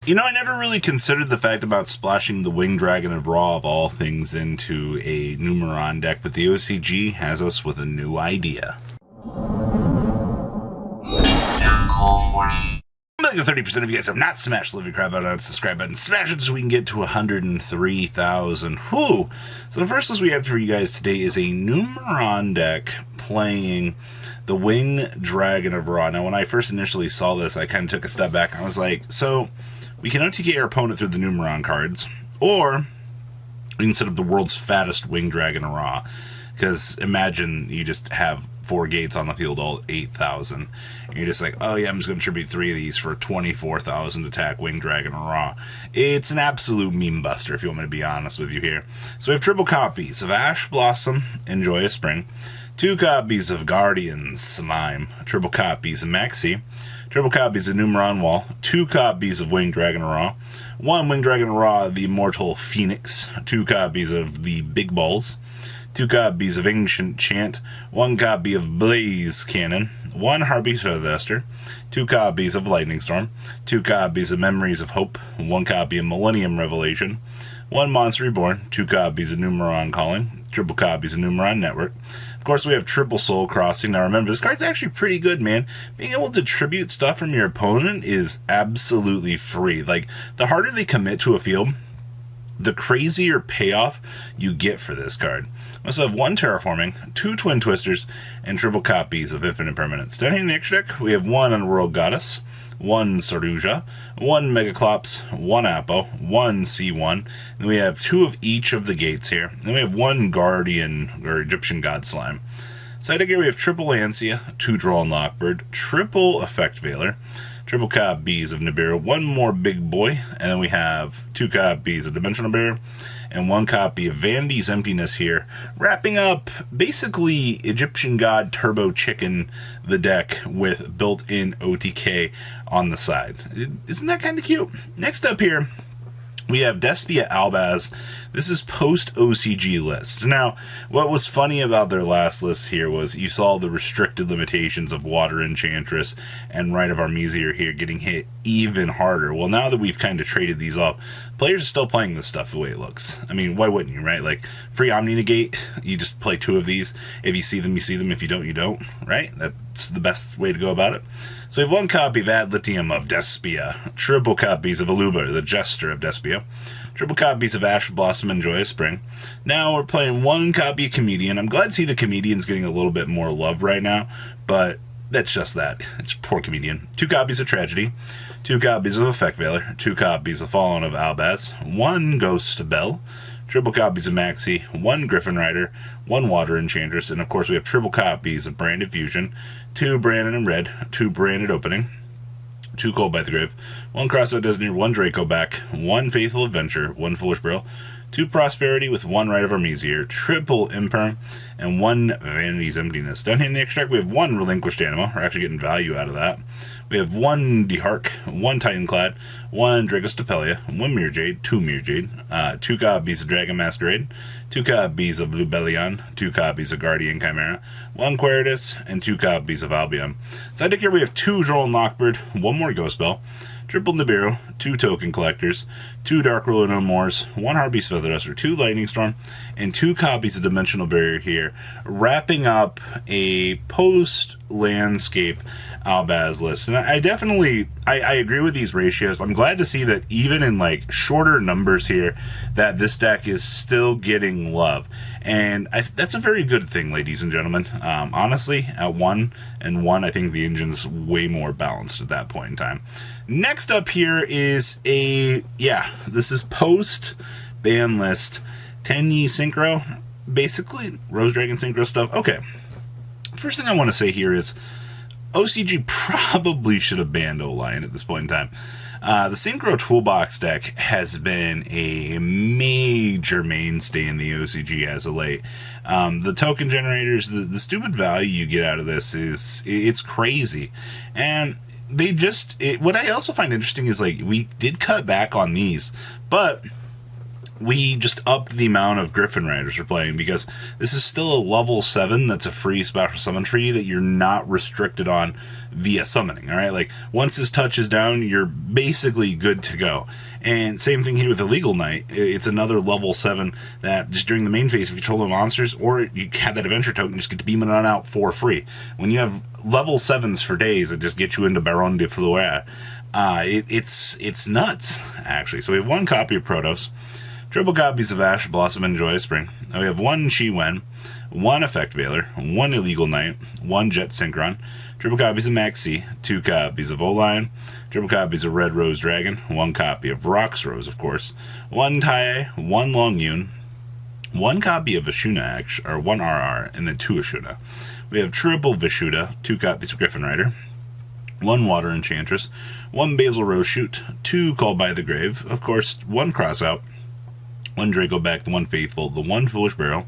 You know, I never really considered the fact about splashing the Winged Dragon of Ra of all things into a Numeron deck, but the OCG has us with a new idea. Like 30% of you guys have not smashed the living crap out of that subscribe button. Smash it so we can get to 103,000. Whoo! So the first list we have for you guys today is a Numeron deck playing the Winged Dragon of Ra. Now, when I first initially saw this, I kind of took a step back. I was like, so we can OTK our opponent through the Numeron cards, or we can set up the world's fattest Winged Dragon of Ra. Because imagine you just have 4 gates on the field, all 8,000. And you're just like, oh yeah, I'm just going to tribute 3 of these for 24,000 attack Winged Dragon of Ra. It's an absolute meme buster, if you want me to be honest with you here. So we have triple copies of Ash Blossom and Joyous Spring, 2 copies of Guardian Slime, triple copies of Maxi, triple copies of Numeron Wall, 2 copies of Winged Dragon of Ra, 1 Winged Dragon of Ra, the Immortal Phoenix, 2 copies of the Big Balls, 2 copies of Ancient Chant, 1 copy of Blaze Cannon, 1 Harpy Featherduster, 2 copies of Lightning Storm, 2 copies of Memories of Hope, 1 copy of Millennium Revelation, 1 Monster Reborn, 2 copies of Numeron Calling, triple copies of Numeron Network. Of course, we have Triple Soul Crossing. Now remember, this card's actually pretty good, man. Being able to tribute stuff from your opponent is absolutely free. Like, the harder they commit to a field, the crazier payoff you get for this card. We also have 1 Terraforming, 2 Twin Twisters, and triple copies of Infinite Permanence. Down here in the extra deck, we have 1 Underworld Goddess, 1 Saruja, 1 Megaclops, 1 Apo, 1 C1, and we have 2 of each of the gates here. Then we have 1 Guardian, or Egyptian God Slime. Side deck here we have triple Ansia, 2 Droll and Lockbird, triple Effect Veiler, triple copies of Nibiru, 1 more Big Boy, and then we have 2 copies of Dimensional Barrier, and 1 copy of Vanity's Emptiness here, wrapping up basically Egyptian God Turbo Chicken the deck with built-in OTK on the side. Isn't that kind of cute? Next up here, we have Despia Albaz. This is post-OCG list. Now, what was funny about their last list here was you saw the restricted limitations of Water Enchantress and Rite of Armisia here getting hit even harder. Well, now that we've kind of traded these off, players are still playing this stuff the way it looks. I mean, why wouldn't you, right? Like, free Omni Negate, you just play 2 of these. If you see them, you see them. If you don't, you don't, right? That's the best way to go about it. So we have 1 copy of Ad Litium of Despia, triple copies of Aluba, the Jester of Despia, triple copies of Ash Blossom and Joyous Spring. Now we're playing 1 copy of Comedian. I'm glad to see the Comedian's getting a little bit more love right now, but that's just that. It's poor Comedian. 2 copies of Tragedy, 2 copies of Effect Veiler, 2 copies of Fallen of Albaz, 1 Ghost Bell, triple copies of Maxi, 1 Griffin Rider, 1 Water Enchantress, and of course we have triple copies of Branded Fusion, 2 Branded and Red, 2 Branded Opening, 2 Cold by the Grave, 1 Crossout Designator, 1 Draco back, 1 Faithful Adventure, 1 Foolish Bro, 2 Prosperity with 1 Rite of Armisia, triple Imperm, and 1 Vanity's Emptiness. Down here in the extract, we have 1 Relinquished Anima. We're actually getting value out of that. We have 1 Dehark, 1 Titanclad, 1 Dragostapelia, 1 Mirror Jade, 2 Mirror Jade, 2 copies of Dragon Masquerade, 2 copies of Lubellion, 2 copies of Guardian Chimera, 1 Queritus, and 2 copies of Albion. Side deck here we have 2 Droll and Lockbird, 1 more Ghost Bell, triple Nibiru, 2 Token Collectors, 2 Dark Ruler No Mores, 1 Harpy's Featherduster, 2 Lightning Storm, and 2 copies of Dimensional Barrier here, wrapping up a post-landscape Albaz list. And I definitely, I agree with these ratios. I'm glad to see that even in like shorter numbers here, that this deck is still getting love. And that's a very good thing, ladies and gentlemen. Honestly, at 1 and 1, I think the engine's way more balanced at that point in time. Next up here is this is post-ban list 10E Synchro, basically Rose Dragon Synchro stuff. Okay, first thing I want to say here is OCG probably should have banned O-Lion at this point in time. The Synchro Toolbox deck has been a major mainstay in the OCG as of late. The token generators, the stupid value you get out of this it's crazy. And what I also find interesting is, like, we did cut back on these, but we just upped the amount of Griffin Riders we're playing, because this is still a level 7 that's a free special summon for you that you're not restricted on via summoning, alright? Like, once this touches down, you're basically good to go. And same thing here with Illegal Knight. It's another level 7 that just during the main phase, if you control the monsters, or you have that adventure token, you just get to beam it on out for free. When you have level 7s for days that just get you into Baron de Fleur, it's nuts, actually. So we have 1 copy of Protos, triple copies of Ash, Blossom, and Joyous Spring. We have 1 Chi Wen, 1 Effect Veiler, 1 Illegal Knight, 1 Jet Synchron, triple copies of Maxi, 2 copies of O-Lion, triple copies of Red Rose Dragon, 1 copy of Rox Rose, of course, 1 Tai, 1 Long Yun, 1 copy of Ashuna, or 1 RR, and then 2 Ashuna. We have triple Vishuda, 2 copies of Griffin Rider, 1 Water Enchantress, 1 Basil Rose Shoot, 2 Called by the Grave, of course, 1 Crossout, 1 Draco Back, the 1 Faithful, the 1 Foolish Barrel,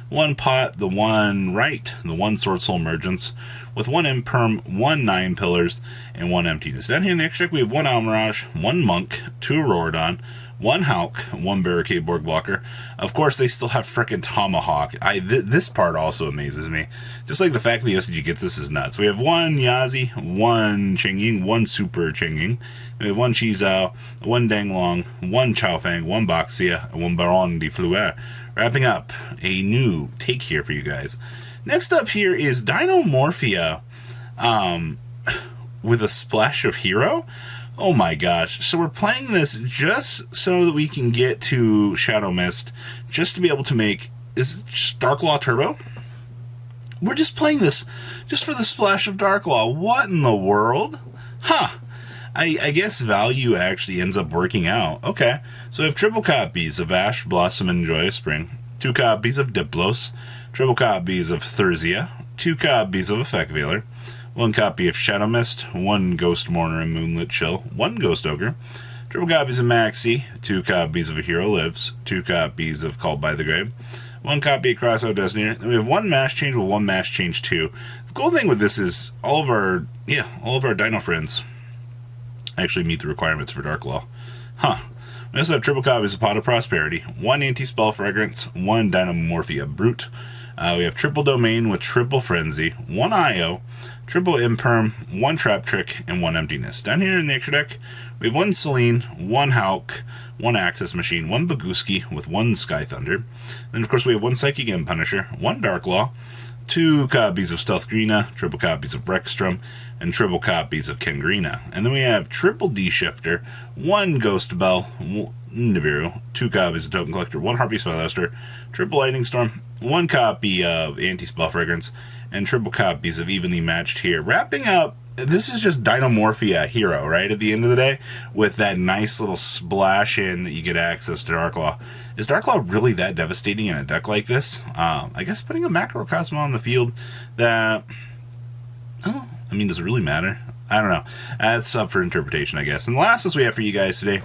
1 Pot, the 1 Right, the 1 Sword Soul Emergence, with 1 Imperm, 1 Nine Pillars, and 1 Emptiness. Down here in the extract, we have 1 Almirage, 1 Monk, 2 Auroradon, 1 Hulk, 1 Barricade Borg Blocker. Of course, they still have frickin' Tomahawk. This part also amazes me. Just like the fact that the OCG gets this is nuts. We have 1 Yazi, 1 Chingying, 1 Super Chingying. We have 1 Chizao, 1 Danglong, 1 Chaofeng, 1 Boxia, and 1 Baron de Fleur. Wrapping up a new take here for you guys. Next up here is Dinomorphia with a splash of Hero. Oh my gosh. So we're playing this just so that we can get to Shadow Mist, just to be able to make... Is it just Darklaw Turbo? We're just playing this just for the splash of Darklaw. What in the world? Huh. I guess value actually ends up working out. Okay. So we have triple copies of Ash, Blossom, and Joyous Spring, 2 copies of Diplos, triple copies of Thurzia, 2 copies of Effect Veiler, 1 copy of Shadow Mist, 1 Ghost Mourner and Moonlit Chill, 1 Ghost Ogre, triple copies of Maxi, 2 copies of A Hero Lives, 2 copies of Called by the Grave, 1 copy of Crossout Designator. Then we have 1 Mass Change with 1 Mass Change 2. The cool thing with this is all of our Dino friends actually meet the requirements for Darklaw. Huh. We also have triple copies of Pot of Prosperity, 1 Anti-Spell Fragrance, 1 Dinomorphia Brute. We have triple Domain with triple Frenzy, 1 IO, triple Imperm, 1 Trap Trick, and 1 Emptiness. Down here in the extra deck, we have 1 Celine, 1 Hulk, 1 Access Machine, 1 Baguski with 1 Sky Thunder. Then, of course, we have 1 Psychic End Punisher, 1 Darklaw, 2 copies of Stealth Greena, triple copies of Rexstrom, and triple copies of Kengrina. And then we have triple D-Shifter, 1 Ghost Bell, 1 Nibiru, 2 copies of Token Collector, 1 Harpy Spellcaster, triple Lightning Storm, 1 copy of Anti-Spell Fragrance, and triple copies of Evenly Matched here. Wrapping up, this is just Dinomorphia Hero, right? At the end of the day, with that nice little splash in that you get access to Darklaw. Is Darklaw really that devastating in a deck like this? I guess putting a Macrocosmo on the field that... Oh, I mean, does it really matter? I don't know. That's up for interpretation, I guess. And the last list we have for you guys today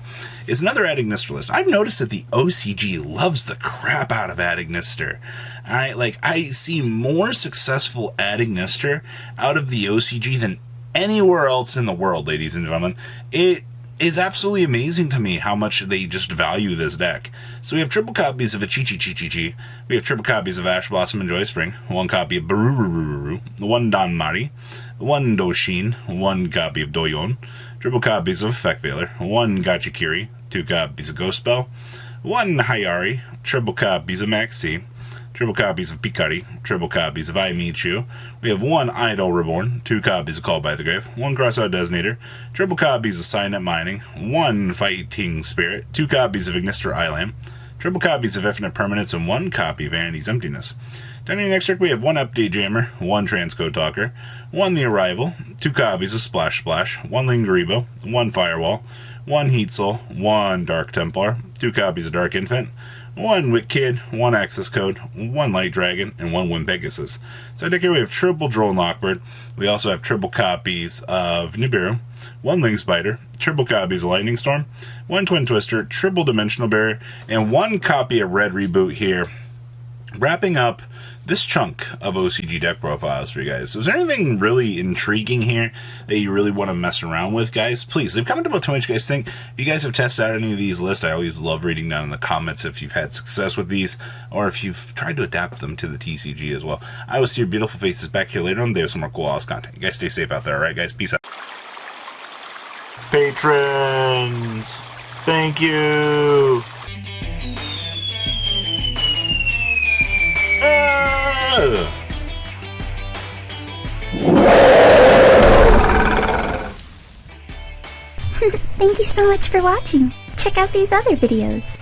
is another Adagnister list. I've noticed that the OCG loves the crap out of Adagnister. Alright, like, I see more successful Adagnister out of the OCG than anywhere else in the world, ladies and gentlemen. It is absolutely amazing to me how much they just value this deck. So we have triple copies of Chi. We have triple copies of Ash Blossom and Joyous Spring, 1 copy of Barurururu, 1 Danmari, 1 Doshin, 1 copy of Doyon, triple copies of Effect Veiler, 1 Gachikiri, 2 copies of Ghost Spell, 1 Hayari, triple copies of Maxi, triple copies of Pikari, triple copies of I Michu. We have 1 Idol Reborn, 2 copies of Called by the Grave, 1 Crossout Designator, triple copies of Signet Mining, 1 Fighting Spirit, 2 copies of Ignister Island, triple copies of Infinite Permanence, and 1 copy of Andy's Emptiness. Down in the next deck, we have 1 Update Jammer, 1 Transcode Talker, 1 The Arrival, 2 copies of Splash Splash, 1 Lingaribo, 1 Firewall, 1 Heat Soul, 1 Dark Templar, 2 copies of Dark Infant, 1 Wit Kid, 1 Access Code, 1 Light Dragon, and 1 Wind Pegasus. So I think here we have triple Droll Lockbird. We also have triple copies of Nibiru, 1 Ling Spider, triple copies of Lightning Storm, 1 Twin Twister, triple Dimensional Barrier, and 1 copy of Red Reboot here. Wrapping up this chunk of OCG deck profiles for you guys. So is there anything really intriguing here that you really want to mess around with, guys? Please leave a comment about what you guys think. If you guys have tested out any of these lists, I always love reading down in the comments if you've had success with these, or if you've tried to adapt them to the TCG as well. I will see your beautiful faces back here later on. They have some more cool house content. You guys stay safe out there, alright guys? Peace out. Patrons, thank you. Thank you so much for watching. Check out these other videos.